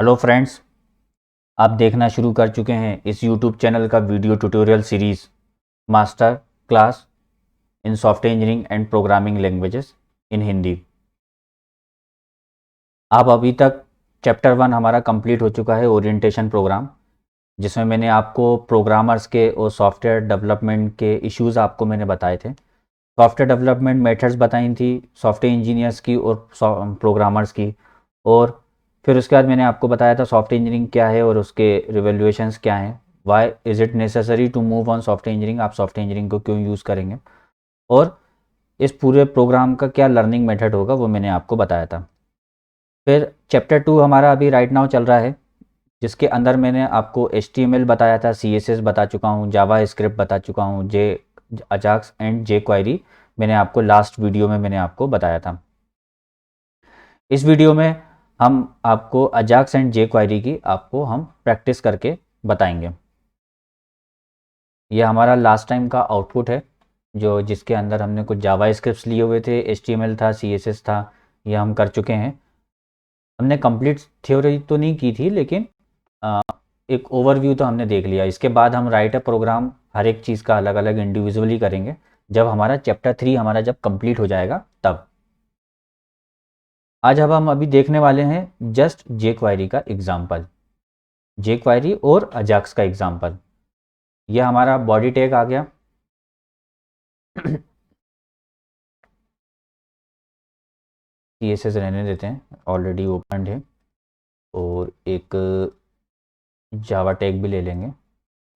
Hello friends, आप देखना शुरू कर चुके हैं इस यूट्यूब चैनल का video tutorial series master class in software engineering and programming languages in Hindi. आप अभी तक चैप्टर 1 हमारा कंप्लीट हो चुका है, ओरिएंटेशन प्रोग्राम, जिसमें मैंने आपको प्रोग्रामर्स के और सॉफ्टवेयर डेवलपमेंट के इश्यूज़ आपको मैंने बताए थे। सॉफ्टवेयर डेवलपमेंट मेथड्स बताई थी सॉफ्टवेयर इंजीनियर्स की और प्रोग्रामर्स की। और फिर उसके बाद मैंने आपको बताया था सॉफ्टवेयर इंजीनियरिंग क्या है और उसके रिवोल्यूशंस क्या हैं। Why is it necessary to move on software engineering, आप सॉफ्टवेयर इंजीनियरिंग को क्यों यूज़ करेंगे और इस पूरे प्रोग्राम का क्या लर्निंग मेथड होगा वो मैंने आपको बताया था। फिर चैप्टर 2 हमारा अभी राइट नाउ चल रहा है, जिसके अंदर मैंने आपको HTML बताया था, CSS बता चुका हूँ, जावा स्क्रिप्ट बता चुका हूँ, अजाक्स एंड जे क्वेरी मैंने आपको लास्ट वीडियो में मैंने आपको बताया था। इस वीडियो में हम आपको अजाक्स एंड जे क्वेरी की आपको हम प्रैक्टिस करके बताएंगे। ये हमारा लास्ट टाइम का आउटपुट है, जो जिसके अंदर हमने कुछ जावा स्क्रिप्ट्स लिए हुए थे, HTML था, CSS था, ये हम कर चुके हैं। हमने कंप्लीट थ्योरी तो नहीं की थी, लेकिन एक ओवरव्यू तो हमने देख लिया। इसके बाद हम राइट अ प्रोग्राम हर एक चीज़ का अलग अलग इंडिविजुअली करेंगे, जब हमारा चैप्टर 3 हमारा जब कंप्लीट हो जाएगा तब। आज अब हम अभी देखने वाले हैं जस्ट जे क्वेरी का एग्जाम्पल, जे क्वेरी और अजाक्स का एग्जाम्पल। यह हमारा बॉडी टैग आ गया। CSS रहने देते हैं, ऑलरेडी ओपन है। और एक जावा टैग भी ले लेंगे।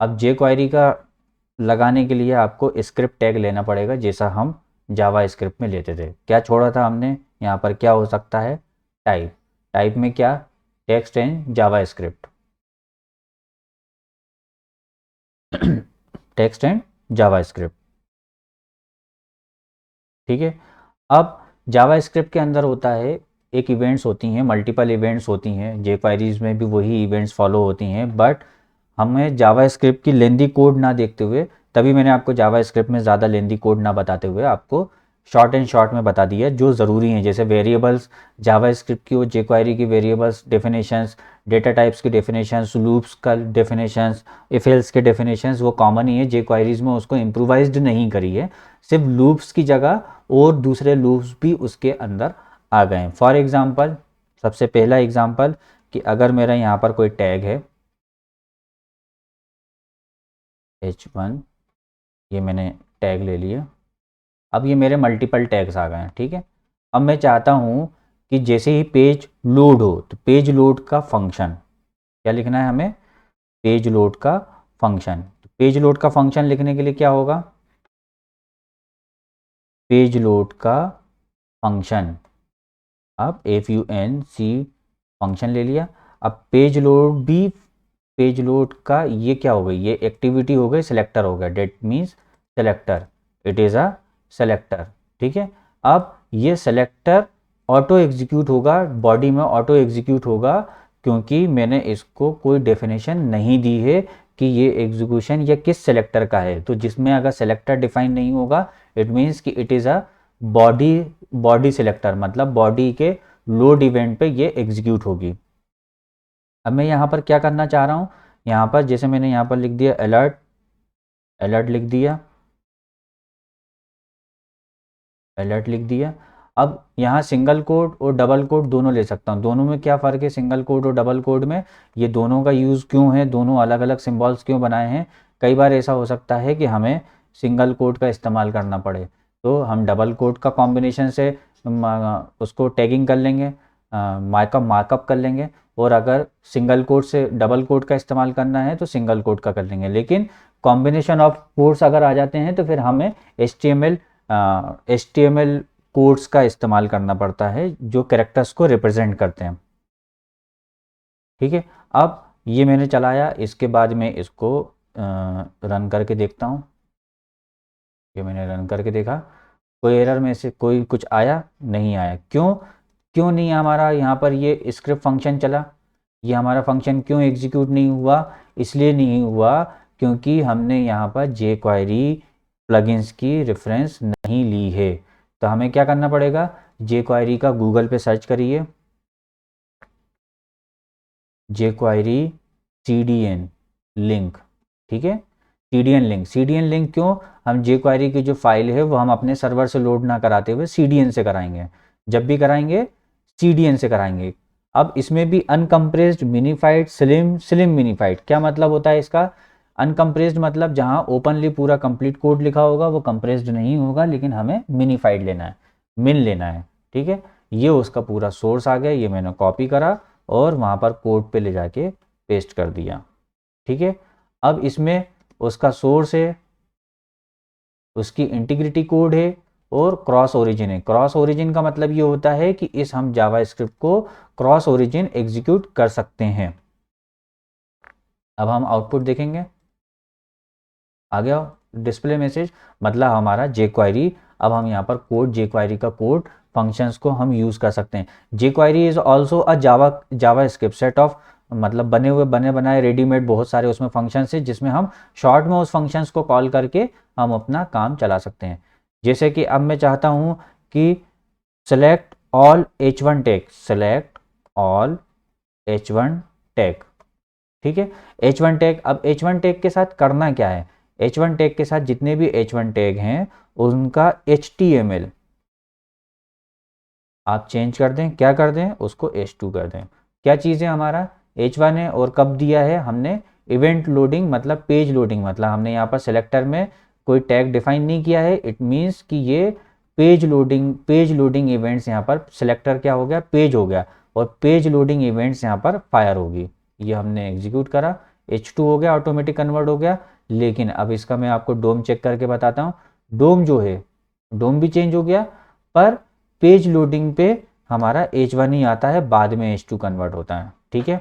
अब जे क्वेरी का लगाने के लिए आपको स्क्रिप्ट टैग लेना पड़ेगा, जैसा हम जावा स्क्रिप्ट में लेते थे। क्या छोड़ा था हमने यहाँ पर, क्या हो सकता है, टाइप। टाइप में क्या, text and Java script, text and Java script. ठीक है। अब जावा स्क्रिप्ट के अंदर होता है, एक इवेंट्स होती हैं, मल्टीपल इवेंट्स होती हैं, जे क्वेरीज में भी वही इवेंट्स फॉलो होती हैं, बट हमें जावा स्क्रिप्ट की लेंदी कोड ना देखते हुए, तभी मैंने आपको जावा स्क्रिप्ट में ज़्यादा लेंदी कोड ना बताते हुए आपको शॉर्ट एंड शॉर्ट में बता दिया जो ज़रूरी हैं। जैसे वेरिएबल्स, जावा स्क्रिप्ट की और जे क्वेरी की वेरिएबल्स डेफिनेशंस, डेटा टाइप्स की डेफिनेशंस, लूप्स का डेफिनेशंस, इफ एल्स के डेफिनेशंस वो कॉमन ही है। जे क्वेरीज में उसको इम्प्रोवाइज्ड नहीं करी है, सिर्फ लूप्स की जगह और दूसरे लूप्स भी उसके अंदर आ गए हैं। फॉर एग्जांपल, सबसे पहला एग्जांपल कि अगर मेरा यहाँ पर कोई टैग है H1, ये मैंने टैग ले लिया। अब ये मेरे मल्टीपल टैग्स आ गए हैं। ठीक है। अब मैं चाहता हूँ कि जैसे ही पेज लोड हो तो पेज लोड का फंक्शन क्या लिखना है हमें, पेज लोड का फंक्शन। तो पेज लोड का फंक्शन लिखने के लिए क्या होगा, पेज लोड का फंक्शन। अब FUNC फंक्शन ले लिया। अब पेज लोड भी, पेज लोड का ये क्या हो गई, ये एक्टिविटी हो गई, सिलेक्टर हो गया, that means selector, it is a selector. ठीक है। अब ये सेलेक्टर ऑटो एग्जीक्यूट होगा, बॉडी में ऑटो एग्जीक्यूट होगा, क्योंकि मैंने इसको कोई डेफिनेशन नहीं दी है कि ये एग्जीक्यूशन या किस सेलेक्टर का है। तो जिसमें अगर सेलेक्टर डिफाइन नहीं होगा, इट मीन्स कि it is a body, body selector, मतलब बॉडी के लोड इवेंट पे ये एग्जीक्यूट होगी। अब मैं यहाँ पर क्या करना चाह रहा हूँ, यहाँ पर जैसे मैंने यहाँ पर लिख दिया अलर्ट, अलर्ट लिख दिया, अलर्ट लिख दिया। अब यहाँ सिंगल कोड और डबल कोड दोनों ले सकता हूँ। दोनों में क्या फ़र्क है, सिंगल कोड और डबल कोड में, ये दोनों का यूज़ क्यों है, दोनों अलग अलग सिंबल्स क्यों बनाए हैं। कई बार ऐसा हो सकता है कि हमें सिंगल कोड का इस्तेमाल करना पड़े, तो हम डबल कोड का कॉम्बिनेशन से उसको टैगिंग कर लेंगे, मार्कअप कर लेंगे। और अगर सिंगल कोड से डबल कोड का इस्तेमाल करना है तो सिंगल कोड का कर लेंगे। लेकिन कॉम्बिनेशन ऑफ कोड्स अगर आ जाते हैं तो फिर हमें HTML कोड्स का इस्तेमाल करना पड़ता है, जो कैरेक्टर्स को रिप्रेजेंट करते हैं। ठीक है। अब ये मैंने चलाया, इसके बाद में इसको रन करके देखता हूँ। ये मैंने रन करके देखा, कोई एरर में से कोई कुछ आया नहीं आया। क्यों, क्यों नहीं हमारा यहाँ पर ये स्क्रिप्ट फंक्शन चला, ये हमारा फंक्शन क्यों एग्जीक्यूट नहीं हुआ, इसलिए नहीं हुआ क्योंकि हमने यहाँ पर जे क्वेरी प्लगइन्स की रेफरेंस नहीं ली है। तो हमें क्या करना पड़ेगा, जे क्वेरी का गूगल पे सर्च करिए, jQuery CDN लिंक, ठीक है, CDN लिंक क्यों, हम jQuery की जो फाइल है वो हम अपने सर्वर से लोड ना कराते हुए CDN से कराएंगे, जब भी कराएंगे CDN से कराएंगे। अब इसमें भी अनकम्प्रेस्ड मिनीफाइड स्लिम मिनीफाइड, क्या मतलब होता है इसका, अनकम्प्रेस्ड मतलब जहाँ ओपनली पूरा कंप्लीट कोड लिखा होगा वो कंप्रेस्ड नहीं होगा, लेकिन हमें मिनीफाइड लेना है, मिन लेना है, ठीक है। ये उसका पूरा सोर्स आ गया, ये मैंने कॉपी करा और वहाँ पर कोड पे ले जाके पेस्ट कर दिया, ठीक है। अब इसमें उसका सोर्स है, उसकी इंटीग्रिटी कोड है और क्रॉस ओरिजिन है। क्रॉस ओरिजिन का मतलब ये होता है कि इस हम जावास्क्रिप्ट को क्रॉस ओरिजिन एग्जीक्यूट कर सकते हैं। अब हम आउटपुट देखेंगे, आ गया डिस्प्ले मैसेज, मतलब हमारा jQuery, अब हम यहाँ पर कोड jQuery का कोड फंक्शंस को हम यूज़ कर सकते हैं। jQuery is also a JavaScript set of, मतलब बने बनाए रेडीमेड बहुत सारे उसमें फंक्शंस है, जिसमें हम शॉर्ट में उस फंक्शंस को कॉल करके हम अपना काम चला सकते हैं। जैसे कि अब मैं चाहता हूँ कि select all H1 tag, select all H1 tag, ठीक है। H1 टैग, अब H1 टैग के साथ करना क्या है, H1 टैग के साथ जितने भी H1 टैग हैं उनका HTML आप चेंज कर दें, क्या कर दें, उसको H2 कर दें। क्या चीज़ है, हमारा H1 है और कब दिया है हमने, इवेंट लोडिंग मतलब पेज लोडिंग, मतलब हमने यहाँ पर सेलेक्टर में कोई टैग डिफाइन नहीं किया है, इट मीन्स कि ये पेज लोडिंग इवेंट्स यहाँ पर सेलेक्टर क्या हो गया, पेज हो गया, और पेज लोडिंग इवेंट्स यहाँ पर फायर होगी। ये हमने एग्जीक्यूट करा, H2 हो गया, ऑटोमेटिक कन्वर्ट हो गया। लेकिन अब इसका मैं आपको डोम चेक करके बताता हूँ, डोम जो है, डोम भी चेंज हो गया, पर पेज लोडिंग पे हमारा H1 ही आता है, बाद में H2 कन्वर्ट होता है, ठीक है।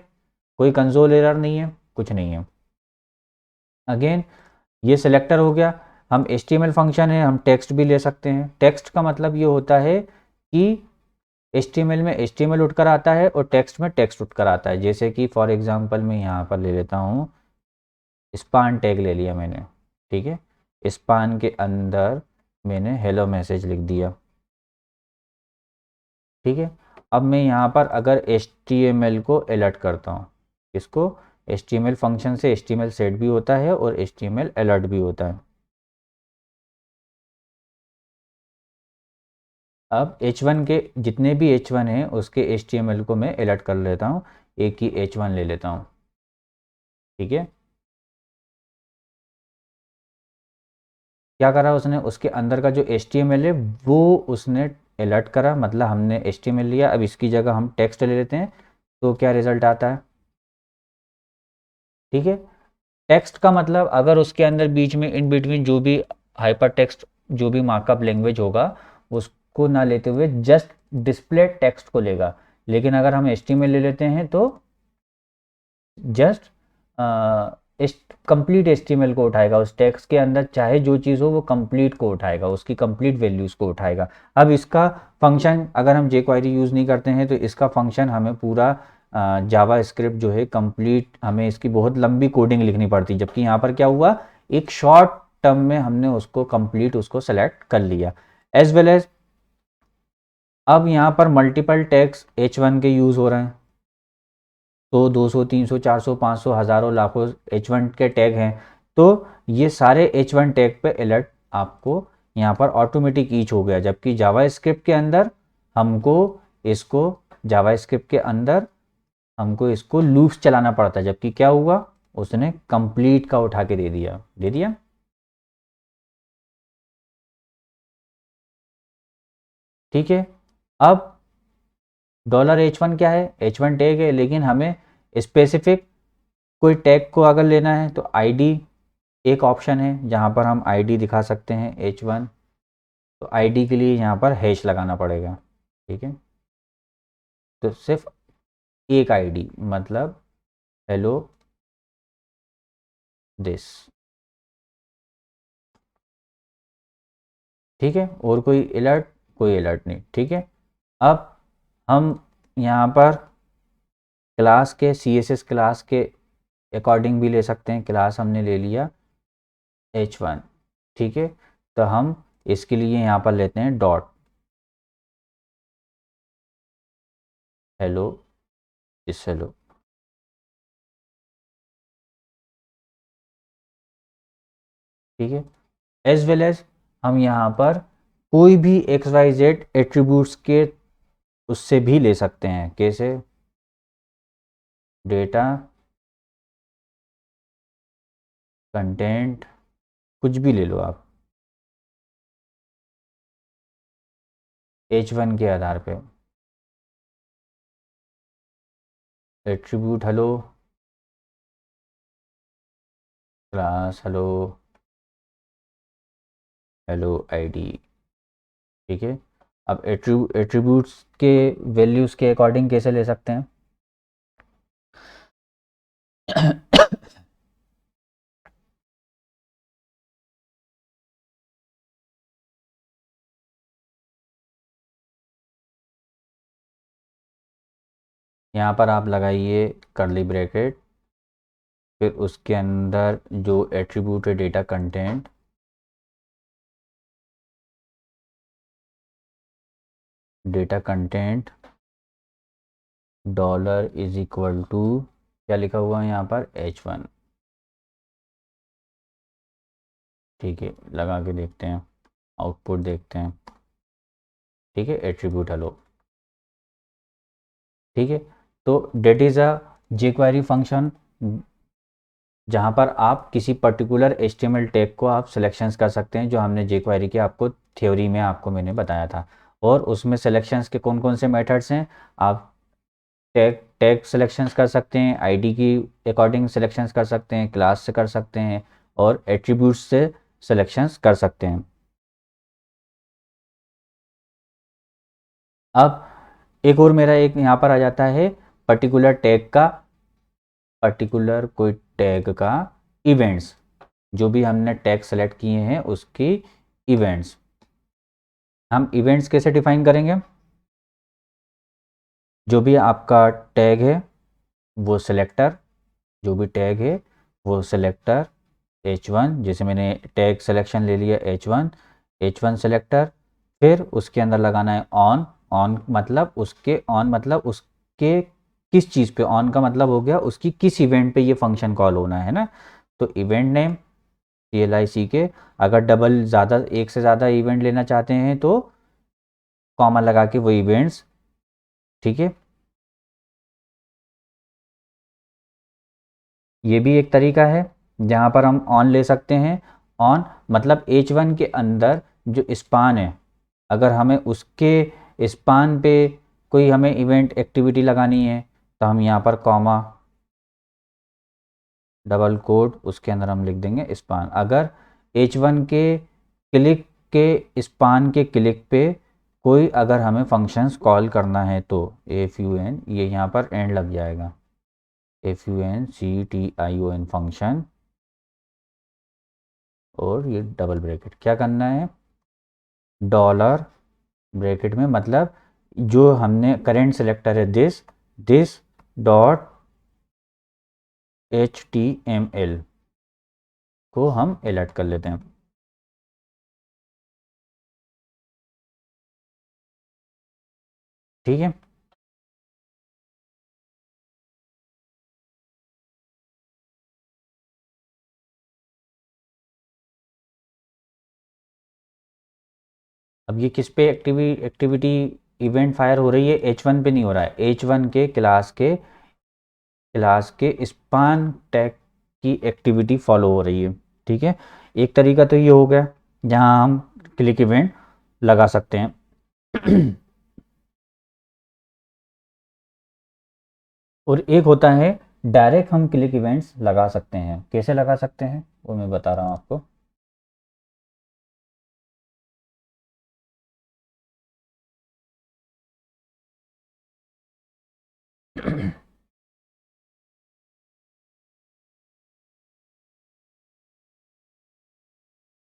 कोई कंसोल एरर नहीं है, कुछ नहीं है। अगेन ये सिलेक्टर हो गया, हम HTML फंक्शन है, हम टेक्स्ट भी ले सकते हैं। टेक्स्ट का मतलब ये होता है कि HTML में HTML उठकर आता है और टेक्स्ट में टेक्स्ट उठकर आता है। जैसे कि फॉर एग्जांपल मैं यहाँ पर ले लेता हूँ, स्पान टैग ले लिया मैंने, ठीक है, स्पान के अंदर मैंने हेलो मैसेज लिख दिया, ठीक है। अब मैं यहाँ पर अगर HTML को अलर्ट करता हूँ, इसको HTML फंक्शन से HTML सेट भी होता है और HTML अलर्ट भी होता है। अब H1 के जितने भी H1 हैं उसके HTML को मैं अलर्ट कर लेता हूँ, एक ही H1 ले लेता हूँ, ठीक है। क्या करा उसने, उसके अंदर का जो HTML है वो उसने अलर्ट करा, मतलब हमने HTML लिया, अब इसकी जगह हम टेक्स्ट ले लेते हैं, तो क्या रिजल्ट आता है, ठीक है। टेक्स्ट का मतलब अगर उसके अंदर बीच में इन बिटवीन जो भी हाइपर टेक्स्ट, जो भी मार्कअप लैंग्वेज होगा उसको ना लेते हुए जस्ट डिस्प्ले टेक्स्ट को लेगा। लेकिन अगर हम HTML ले लेते हैं तो जस्ट कंप्लीट HTML को उठाएगा, उस टेक्स्ट के अंदर चाहे जो चीज़ हो वो कंप्लीट को उठाएगा, उसकी कंप्लीट वैल्यूज़ को उठाएगा। अब इसका फंक्शन अगर हम jQuery यूज़ नहीं करते हैं तो इसका फंक्शन हमें पूरा जावा स्क्रिप्ट जो है कंप्लीट, हमें इसकी बहुत लंबी कोडिंग लिखनी पड़ती, जबकि यहाँ पर क्या हुआ, एक शॉर्ट टर्म में हमने उसको कंप्लीट उसको सेलेक्ट कर लिया। एज वेल एज अब यहाँ पर मल्टीपल टैग्स H1 के यूज़ हो रहे हैं, 100 200 300 400 500 हज़ारों लाखों H1 के टैग हैं, तो ये सारे H1 टैग पे अलर्ट आपको यहाँ पर ऑटोमेटिक ईच हो गया। जबकि जावास्क्रिप्ट के अंदर हमको इसको जावास्क्रिप्ट के अंदर हमको इसको लूप्स चलाना पड़ता है, जबकि क्या हुआ, उसने कंप्लीट का उठा के दे दिया। ठीक है। अब $H1 क्या है, H1 टैग है, लेकिन हमें स्पेसिफिक कोई टैग को अगर लेना है तो आईडी एक ऑप्शन है जहाँ पर हम आईडी दिखा सकते हैं H1, तो आईडी के लिए यहाँ पर हैश लगाना पड़ेगा, ठीक है। तो सिर्फ एक आईडी, मतलब हेलो दिस, ठीक है, और कोई अलर्ट नहीं, ठीक है। अब हम यहाँ पर क्लास के CSS क्लास के अकॉर्डिंग भी ले सकते हैं। क्लास हमने ले लिया H1, ठीक है, तो हम इसके लिए यहाँ पर लेते हैं डॉट हेलो दिस हेलो, ठीक है। एज वेल एज हम यहाँ पर कोई भी एक्स वाई जेड एट्रीब्यूट्स के उससे भी ले सकते हैं। कैसे? डेटा कंटेंट कुछ भी ले लो आप, H1 के आधार पे attribute hello class hello hello ID. ठीक है। अब एट्रीब्यूट्स के वैल्यूज़ के अकॉर्डिंग कैसे ले सकते हैं? यहाँ पर आप लगाइए कर्ली ब्रैकेट, फिर उसके अंदर जो एट्रीब्यूट है data content, data content dollar is equal to क्या लिखा हुआ है यहाँ पर? H1। ठीक है, लगा के देखते हैं, आउटपुट देखते हैं। ठीक है, एट्रीब्यूट हेलो। ठीक है, तो that is a jQuery function जहाँ पर आप किसी पर्टिकुलर HTML टैग को आप सिलेक्शंस कर सकते हैं, जो हमने jQuery के आपको थ्योरी में आपको मैंने बताया था। और उसमें सिलेक्शंस के कौन कौन से मेथड्स हैं? आप टैग टैग सिलेक्शंस कर सकते हैं, आईडी की अकॉर्डिंग सिलेक्शंस कर सकते हैं, क्लास से कर सकते हैं, और एट्रीब्यूट्स से सिलेक्शंस कर सकते हैं। अब एक और मेरा एक यहाँ पर आ जाता है पर्टिकुलर टैग का, पर्टिकुलर कोई टैग का इवेंट्स, जो भी हमने टैग सेलेक्ट किए हैं उसकी इवेंट्स। हम इवेंट्स कैसे डिफाइन करेंगे? जो भी आपका टैग है वो सिलेक्टर, जो भी टैग है वो सिलेक्टर H1, जैसे मैंने टैग सिलेक्शन ले लिया H1 सिलेक्टर, फिर उसके अंदर लगाना है ऑन। ऑन मतलब उसके किस चीज़ पे, ऑन का मतलब हो गया उसकी किस इवेंट पे ये फंक्शन कॉल होना है ना। तो इवेंट नेम CLIC के, अगर डबल ज़्यादा एक से ज़्यादा इवेंट लेना चाहते हैं तो कॉमा लगा के वो इवेंट्स। ठीक है, ये भी एक तरीका है जहाँ पर हम ऑन ले सकते हैं। ऑन मतलब H1 के अंदर जो स्पान है, अगर हमें उसके स्पान पे कोई हमें इवेंट एक्टिविटी लगानी है तो हम यहाँ पर कॉमा डबल कोड उसके अंदर हम लिख देंगे स्पान। अगर H1 के क्लिक के स्पान के क्लिक पे कोई अगर हमें फंक्शंस कॉल करना है तो FUN, ये यहाँ पर एंड लग जाएगा, FUNCTION फंक्शन, और ये डबल ब्रैकेट क्या करना है? डॉलर ब्रैकेट में मतलब जो हमने करेंट सेलेक्टर है दिस दिस डॉट HTML को हम अलर्ट कर लेते हैं। ठीक है, अब ये किस पे एक्टिविटी इवेंट फायर हो रही है? H1 पे नहीं हो रहा है, H1 के क्लास के स्पान टैग की एक्टिविटी फॉलो हो रही है। ठीक है, एक तरीका तो ये हो गया जहां हम क्लिक इवेंट लगा सकते हैं। और एक होता है डायरेक्ट हम क्लिक इवेंट्स लगा सकते हैं। कैसे लगा सकते हैं वो मैं बता रहा हूँ आपको।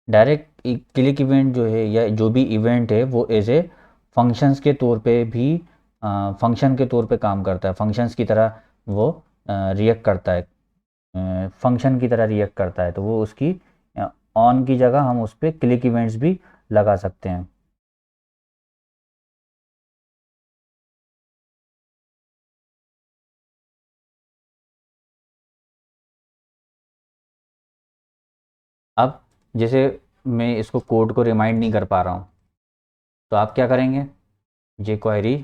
डायरेक्ट क्लिक इवेंट जो है या जो भी इवेंट है वो एज ए फंक्शंस के तौर पे भी फंक्शन के तौर पे काम करता है, फंक्शंस की तरह वो रिएक्ट करता है, फंक्शन की तरह रिएक्ट करता है, तो वो उसकी ऑन की जगह हम उस पर क्लिक इवेंट्स भी लगा सकते हैं। अब जैसे मैं इसको कोड को रिमाइंड नहीं कर पा रहा हूँ, तो आप क्या करेंगे, jQuery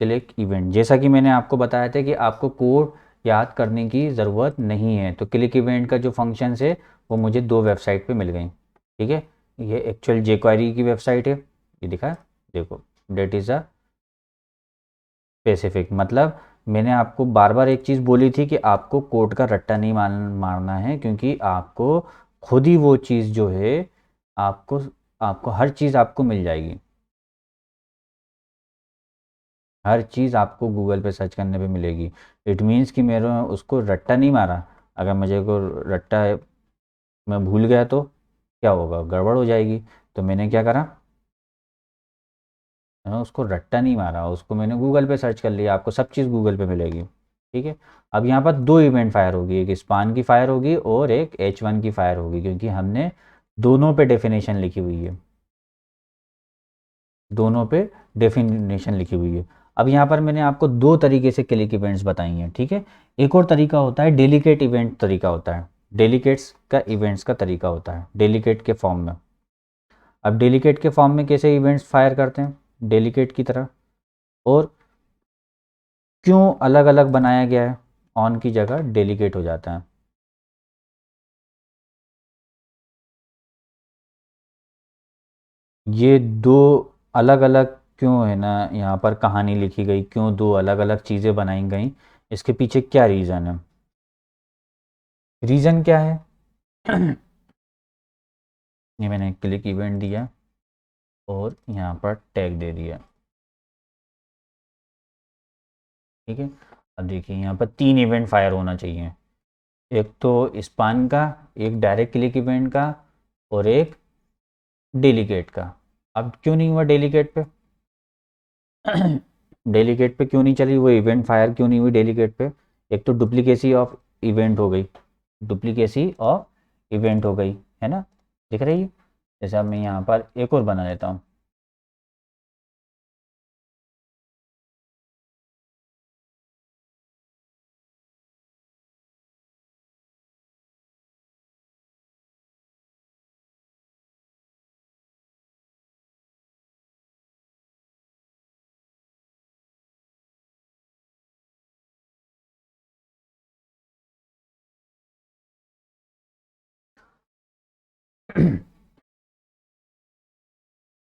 क्लिक इवेंट, जैसा कि मैंने आपको बताया था कि आपको कोड याद करने की ज़रूरत नहीं है। तो क्लिक इवेंट का जो फंक्शंस है वो मुझे 2 वेबसाइट पे मिल गई, ठीक है। ये एक्चुअल jQuery की वेबसाइट है, ये दिखा है, देखो, डेट इज़ अ स्पेसिफिक, मतलब मैंने आपको बार बार एक चीज़ बोली थी कि आपको कोड का रट्टा नहीं मारना है, क्योंकि आपको खुद ही वो चीज़ जो है, आपको आपको हर चीज़ आपको मिल जाएगी, हर चीज़ आपको गूगल पे सर्च करने पे मिलेगी। इट मीन्स कि मेरे उसको रट्टा नहीं मारा। अगर मुझे को रट्टा मैं भूल गया तो क्या होगा, गड़बड़ हो जाएगी। तो मैंने क्या करा, मैंने उसको रट्टा नहीं मारा, उसको मैंने गूगल पे सर्च कर लिया, आपको सब चीज़ गूगल पे मिलेगी, ठीक है। अब यहाँ पर 2 इवेंट फायर होगी, एक स्पान की फायर होगी और एक H1 की फायर होगी, क्योंकि हमने दोनों पे डेफिनेशन लिखी हुई है, दोनों पे डेफिनेशन लिखी हुई है। अब यहाँ पर मैंने आपको 2 तरीके से क्लिक इवेंट्स बताई हैं, ठीक है। एक और तरीका होता है डेलीकेट इवेंट तरीका होता है, डेलीकेट्स का इवेंट्स का तरीका होता है डेलीकेट के फॉर्म में। अब डेलीकेट के फॉर्म में कैसे इवेंट्स फायर करते हैं डेलीकेट की तरह, और क्यों अलग अलग बनाया गया है, ऑन की जगह डेलीकेट हो जाता है। ये 2 अलग अलग क्यों है ना, यहाँ पर कहानी लिखी गई, क्यों 2 अलग अलग चीज़ें बनाई गई, इसके पीछे क्या रीज़न है। रीज़न क्या है, ये मैंने क्लिक इवेंट दिया और यहाँ पर टैग दे दिया, ठीक है। अब देखिए यहाँ पर 3 इवेंट फायर होना चाहिए, एक तो स्पान का, एक डायरेक्ट क्लिक इवेंट का, और एक डेलीकेट का। अब क्यों नहीं हुआ डेलीकेट पे, डेलीकेट पे क्यों नहीं चली वो इवेंट फायर, क्यों नहीं हुई डेलीकेट पे। एक तो डुप्लीकेसी ऑफ इवेंट हो गई, डुप्लीकेसी ऑफ इवेंट हो गई, है ना, दिख रही है। जैसे अब मैं यहाँ पर एक और बना लेता हूँ,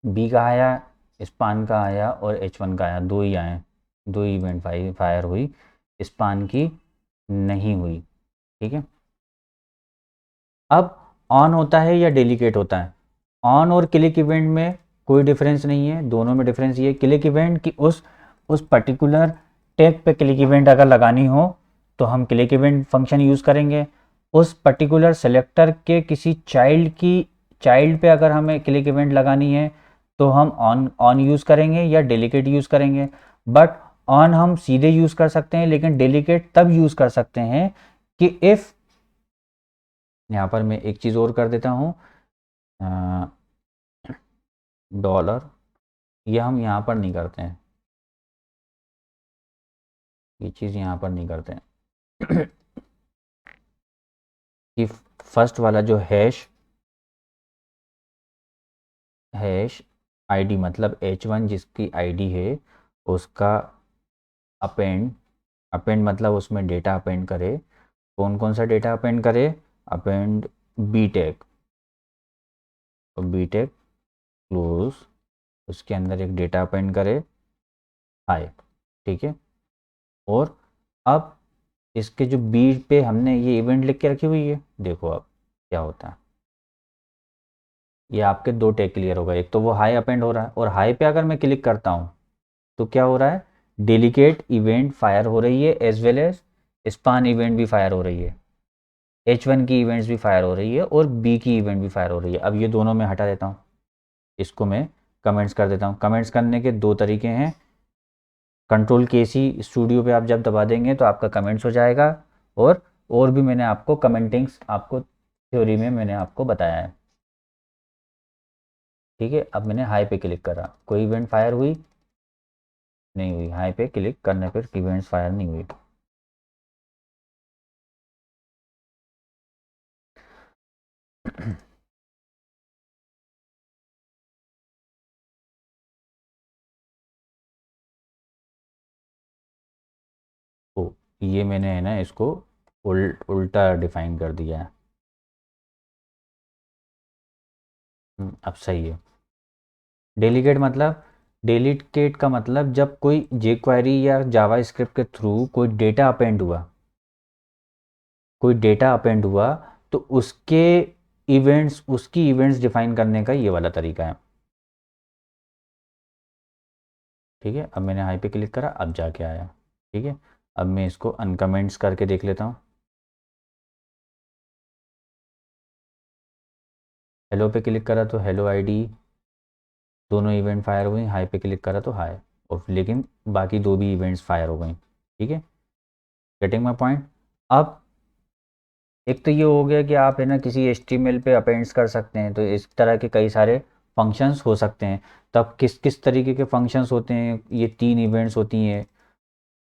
बी का आया, स्पान का आया और H1 का आया, 2 ही आए, 2 इवेंट फायर हुई, स्पान की नहीं हुई, ठीक है। अब ऑन होता है या डेलीकेट होता है, ऑन और क्लिक इवेंट में कोई डिफरेंस नहीं है, दोनों में डिफरेंस ये क्लिक इवेंट की उस पर्टिकुलर टैग पे क्लिक इवेंट अगर लगानी हो तो हम क्लिक इवेंट फंक्शन यूज़ करेंगे। उस पर्टिकुलर सेलेक्टर के किसी चाइल्ड पे अगर हमें क्लिक इवेंट लगानी है तो हम ऑन ऑन यूज़ करेंगे या डेलीकेट यूज़ करेंगे। बट ऑन हम सीधे यूज़ कर सकते हैं, लेकिन डेलीकेट तब यूज़ कर सकते हैं कि इफ़, यहाँ पर मैं एक चीज़ और कर देता हूँ, डॉलर, ये हम यहाँ पर नहीं करते हैं, ये चीज़ यहाँ पर नहीं करते हैं कि फर्स्ट वाला जो हैश आईडी, मतलब H1 जिसकी आईडी है उसका अपेंड, अपेंड मतलब उसमें डेटा अपेंड करे, कौन कौन सा डेटा अपेंड करे, अपेंड बी टैग, और बी टैग क्लोज, उसके अंदर एक डेटा अपेंड करे हाय, ठीक है। और अब इसके जो बी पे हमने ये इवेंट लिख के रखी हुई है, देखो अब क्या होता है, ये आपके 2 टैग क्लियर हो गए, एक तो वो हाई अपेंड हो रहा है, और हाई पे अगर मैं क्लिक करता हूँ तो क्या हो रहा है, डेलीकेट इवेंट फायर हो रही है as well as span event भी फायर हो रही है, H1 की इवेंट्स भी फायर हो रही है और बी की इवेंट भी फायर हो रही है। अब ये दोनों मैं हटा देता हूँ, इसको मैं कमेंट्स कर देता हूँ। कमेंट्स करने के 2 तरीके हैं, कंट्रोल के सी स्टूडियो पे आप जब दबा देंगे तो आपका कमेंट्स हो जाएगा, और भी मैंने आपको कमेंटिंग्स आपको थ्योरी में मैंने आपको बताया है, ठीक है। अब मैंने हाई पे क्लिक करा, कोई इवेंट फायर हुई नहीं हुई, हाई पे क्लिक करने पर इवेंट्स फायर नहीं हुई। तो ये मैंने है ना इसको उल्टा डिफाइन कर दिया है। अब सही है। डेलीगेट का मतलब जब कोई jQuery या जावा स्क्रिप्ट के थ्रू कोई डेटा अपेंड हुआ तो उसकी इवेंट्स डिफाइन करने का ये वाला तरीका है। ठीक है, अब मैंने हाई पे क्लिक करा, अब जाके आया। ठीक है, अब मैं इसको अनकमेंट्स करके देख लेता हूँ। हेलो पे क्लिक करा तो हेलो आईडी, दोनों इवेंट फायर हुई। हाई पे क्लिक करा तो हाई, और लेकिन बाकी दो भी इवेंट्स फायर हो गई। ठीक है, गेटिंग माई पॉइंट। अब एक तो ये हो गया कि आप है ना किसी एचटीएमएल पे अपेंड्स कर सकते हैं, तो इस तरह के कई सारे फंक्शंस हो सकते हैं। तब किस किस तरीके के फंक्शंस होते हैं, ये 3 इवेंट्स होती हैं,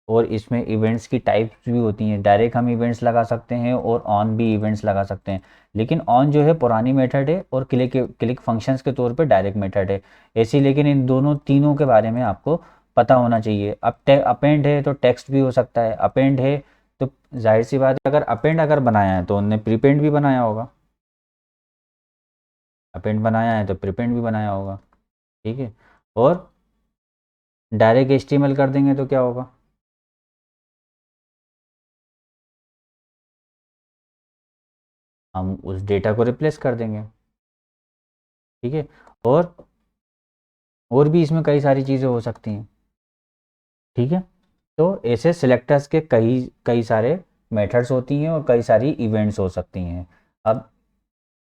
और इसमें इवेंट्स की टाइप्स भी होती हैं। डायरेक्ट हम इवेंट्स लगा सकते हैं और ऑन भी इवेंट्स लगा सकते हैं, लेकिन ऑन जो है पुरानी मेथड है और क्लिक फंक्शंस के तौर पे डायरेक्ट मेथड है ऐसी। लेकिन इन दोनों तीनों के बारे में आपको पता होना चाहिए। अब अपेंड है तो टेक्स्ट भी हो सकता है, अपेंड है तो जाहिर सी बात है, अगर अपेंड बनाया है तो उनने प्रीपेंड भी बनाया होगा, अपेंड बनाया है तो प्रीपेंड भी बनाया होगा। ठीक है, और डायरेक्ट एचटीएमएल कर देंगे तो क्या होगा, हम उस डेटा को रिप्लेस कर देंगे। ठीक है, और और भी इसमें कई सारी चीज़ें हो सकती हैं। ठीक है, तो ऐसे सिलेक्टर्स के कई कई सारे मेथड्स होती हैं और कई सारी इवेंट्स हो सकती हैं। अब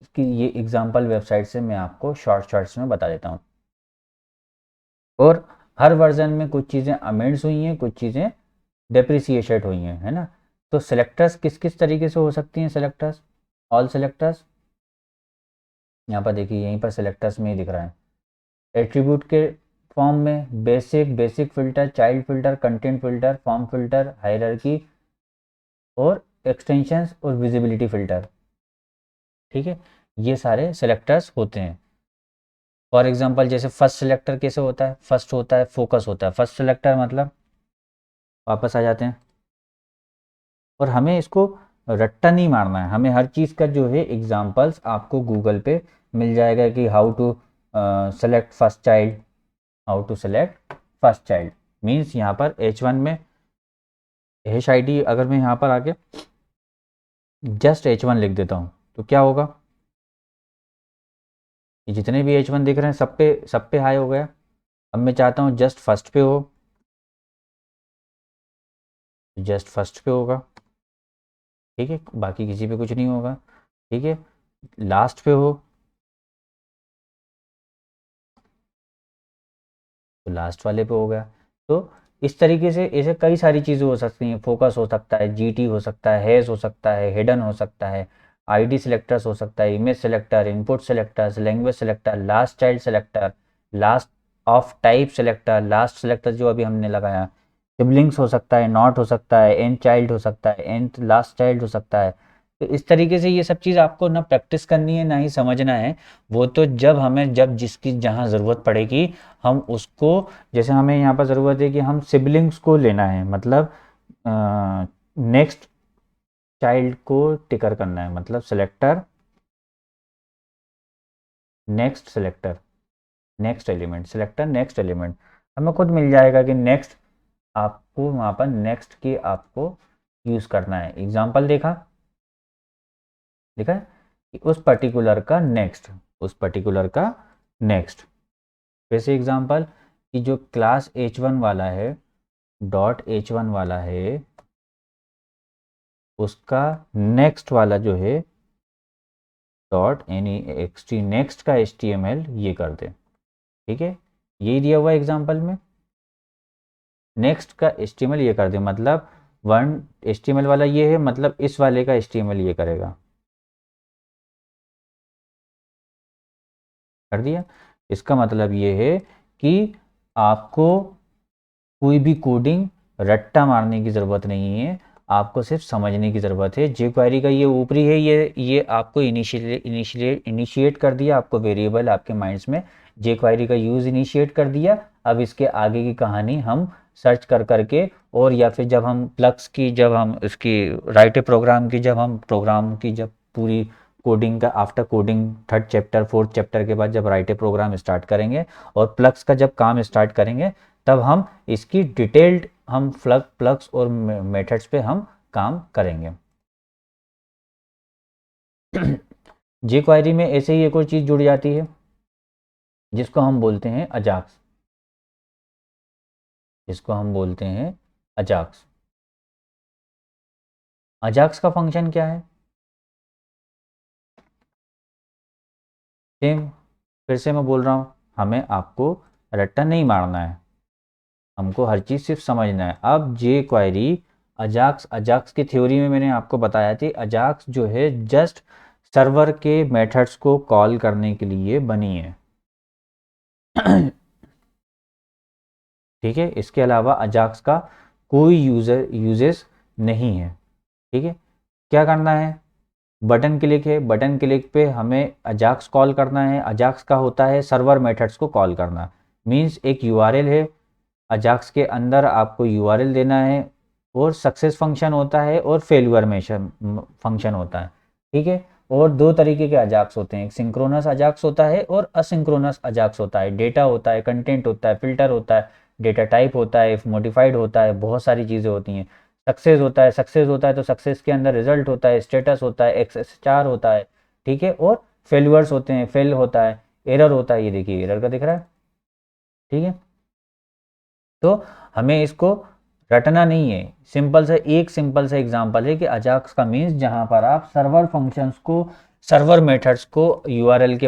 इसकी ये एग्जांपल वेबसाइट से मैं आपको शॉर्ट्स में बता देता हूँ। और हर वर्जन में कुछ चीज़ें अमेंड्स हुई हैं, कुछ चीज़ें डेप्रिसिएटेड हुई हैं, है ना। तो सिलेक्टर्स किस किस तरीके से हो सकती हैं, सिलेक्टर्स, ऑल सिलेक्टर्स, यहाँ पर देखिए, यहीं पर सिलेक्टर्स में ही दिख रहा है। एट्रीब्यूट के फॉर्म में basic filter, child filter, content filter, form filter, hierarchy, और एक्सटेंशंस और विजिबिलिटी फ़िल्टर। ठीक है, ये सारे सेलेक्टर्स होते हैं। फॉर एग्जांपल जैसे फर्स्ट सेलेक्टर कैसे होता है, फर्स्ट होता है, फोकस होता है। फर्स्ट सेलेक्टर मतलब, वापस आ जाते हैं, और हमें इसको रट्टा नहीं मारना है, हमें हर चीज़ का जो है एग्जांपल्स आपको गूगल पे मिल जाएगा कि how to select first child, how to select first child means यहाँ पर H1 में हैश आईडी, अगर मैं यहाँ पर आके जस्ट H1 लिख देता हूँ तो क्या होगा, ये जितने भी H1 दिख रहे हैं सब पे हाई हो गया। अब मैं चाहता हूँ जस्ट फर्स्ट पे हो, जस्ट फर्स्ट पे होगा। ठीक है, बाकी किसी पे कुछ नहीं होगा। ठीक है, लास्ट पे हो तो लास्ट वाले पे हो गया। तो इस तरीके से ऐसे कई सारी चीज़ें हो सकती हैं। फोकस हो सकता है, जीटी हो सकता है, हैज़ हो सकता है, हिडन हो सकता है, आईडी सिलेक्टर्स हो सकता है, image selector, input selectors, language selector, last child selector, last of type selector, last selector जो अभी हमने लगाया, सिबलिंग्स हो सकता है, नॉट हो सकता है, एन चाइल्ड हो सकता है, एन लास्ट चाइल्ड हो सकता है। तो इस तरीके से ये सब चीज़ आपको ना प्रैक्टिस करनी है ना ही समझना है। वो तो जब जिसकी जहाँ ज़रूरत पड़ेगी हम उसको, जैसे हमें यहाँ पर ज़रूरत है कि हम सिबलिंग्स को लेना है, मतलब नेक्स्ट चाइल्ड को टिकर करना है, मतलब selector next, selector next element, selector next element, हमें खुद मिल जाएगा कि नेक्स्ट, आपको वहाँ पर नेक्स्ट की आपको यूज़ करना है। एग्जाम्पल देखा देखा है कि उस पर्टिकुलर का नेक्स्ट, उस पर्टिकुलर का नेक्स्ट। वैसे एग्जाम्पल कि जो क्लास H1 वाला है, डॉट H1 वाला है, उसका नेक्स्ट वाला जो है डॉट NEXT, नेक्स्ट का HTML ये कर दे। ठीक है, यही दिया हुआ एग्जाम्पल में, नेक्स्ट का HTML ये कर दे, मतलब वन HTML वाला ये है, मतलब इस वाले का HTML ये करेगा, कर दिया। इसका मतलब ये है कि आपको कोई भी कोडिंग रट्टा मारने की ज़रूरत नहीं है। आपको सिर्फ समझने की ज़रूरत है। जे क्वेरी का ये ऊपरी है, ये आपको इनिशिएट कर दिया, आपको वेरिएबल आपके माइंड्स में जे क्वेरी का यूज़ इनिशिएट कर दिया। अब इसके आगे की कहानी हम सर्च कर करके, और या फिर जब हम प्लग्स की, जब हम इसकी राइट ए प्रोग्राम की, जब हम प्रोग्राम की जब पूरी कोडिंग का, after coding third chapter fourth chapter के बाद जब राइट ए प्रोग्राम स्टार्ट करेंगे और प्लग्स का जब काम स्टार्ट करेंगे, तब हम इसकी डिटेल्ड हम प्लग्स और मेथड्स पे हम काम करेंगे। जे क्वेरी में ऐसे ही एक और चीज़ जुड़ जाती है जिसको हम बोलते हैं अजाक्स, जिसको हम बोलते हैं अजाक्स। अजाक्स का फंक्शन क्या है? सेम, फिर से मैं बोल रहा हूँ, हमें आपको रट्टा नहीं मारना है, हमको हर चीज़ सिर्फ समझना है। अब जे क्वेरी अजाक्स, अजाक्स की थ्योरी में मैंने आपको बताया थी, अजाक्स जो है जस्ट सर्वर के मेथड्स को कॉल करने के लिए बनी है। ठीक है, इसके अलावा अजाक्स का कोई यूजेस नहीं है। ठीक है, क्या करना है? बटन क्लिक है, बटन क्लिक पे हमें अजाक्स कॉल करना है। अजाक्स का होता है सर्वर मेथड्स को कॉल करना, मीन्स एक यूआरएल है, अजाक्स के अंदर आपको यूआरएल देना है, और सक्सेस फंक्शन होता है और फेल्यूर मेशन फंक्शन होता है। ठीक है, और दो तरीके के अजाक्स होते हैं, एक सिंक्रोनस अजाक्स होता है और असिंक्रोनस अजाक्स होता है। डेटा होता है, कंटेंट होता है, फिल्टर होता है, डेटा टाइप होता है, मॉडिफाइड होता है, बहुत सारी चीज़ें होती हैं। सक्सेस होता है, सक्सेस होता है तो सक्सेस के अंदर रिजल्ट होता है, स्टेटस होता है, एक्सएसआर होता है। ठीक है, और फेल्यूर्स होते हैं, फेल होता है, एरर होता है, ये देखिए एरर का दिख रहा है। ठीक है, तो हमें इसको रटना नहीं है, सिंपल सा एक सिंपल सा एग्जांपल है कि अजाक्स का मीन्स जहां पर आप सर्वर फंक्शंस को, सर्वर मेथड्स को यूआरएल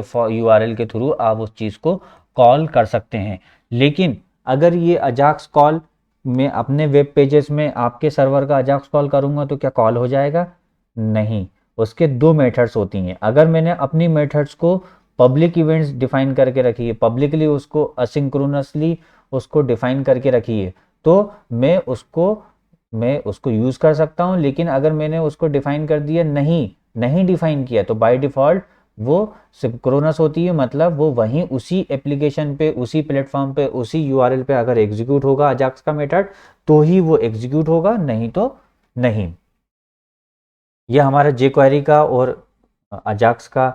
के थ्रू आप उस चीज़ को कॉल कर सकते हैं। लेकिन अगर ये अजाक्स कॉल मैं अपने वेब पेजेस में आपके सर्वर का अजाक्स कॉल करूंगा तो क्या कॉल हो जाएगा? नहीं, उसके दो मेथड्स होती हैं। अगर मैंने अपनी मेथड्स को पब्लिक इवेंट्स डिफाइन करके रखी है, पब्लिकली उसको असिंक्रोनसली उसको डिफाइन करके रखी है, तो मैं उसको यूज़ कर सकता हूँ। लेकिन अगर मैंने उसको डिफाइन कर दिया, नहीं डिफाइन किया, तो बाय डिफ़ॉल्ट वो सिंक्रोनस होती है, मतलब वो वहीं उसी एप्लीकेशन पे, उसी प्लेटफॉर्म पे, उसी यूआरएल पे अगर एग्जीक्यूट होगा अजाक्स का मेथड, तो ही वो एग्जीक्यूट होगा, नहीं तो नहीं। ये हमारा जे क्वेरी का और अजाक्स का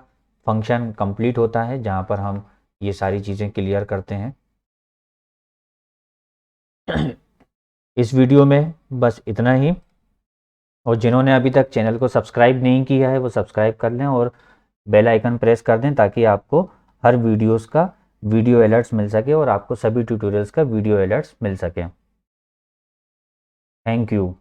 फंक्शन कंप्लीट होता है, जहाँ पर हम ये सारी चीज़ें क्लियर करते हैं। इस वीडियो में बस इतना ही, और जिन्होंने अभी तक चैनल को सब्सक्राइब नहीं किया है वो सब्सक्राइब कर लें और बेल आइकन प्रेस कर दें, ताकि आपको हर वीडियोस का वीडियो अलर्ट्स मिल सके और आपको सभी ट्यूटोरियल्स का वीडियो अलर्ट्स मिल सके। Thank you.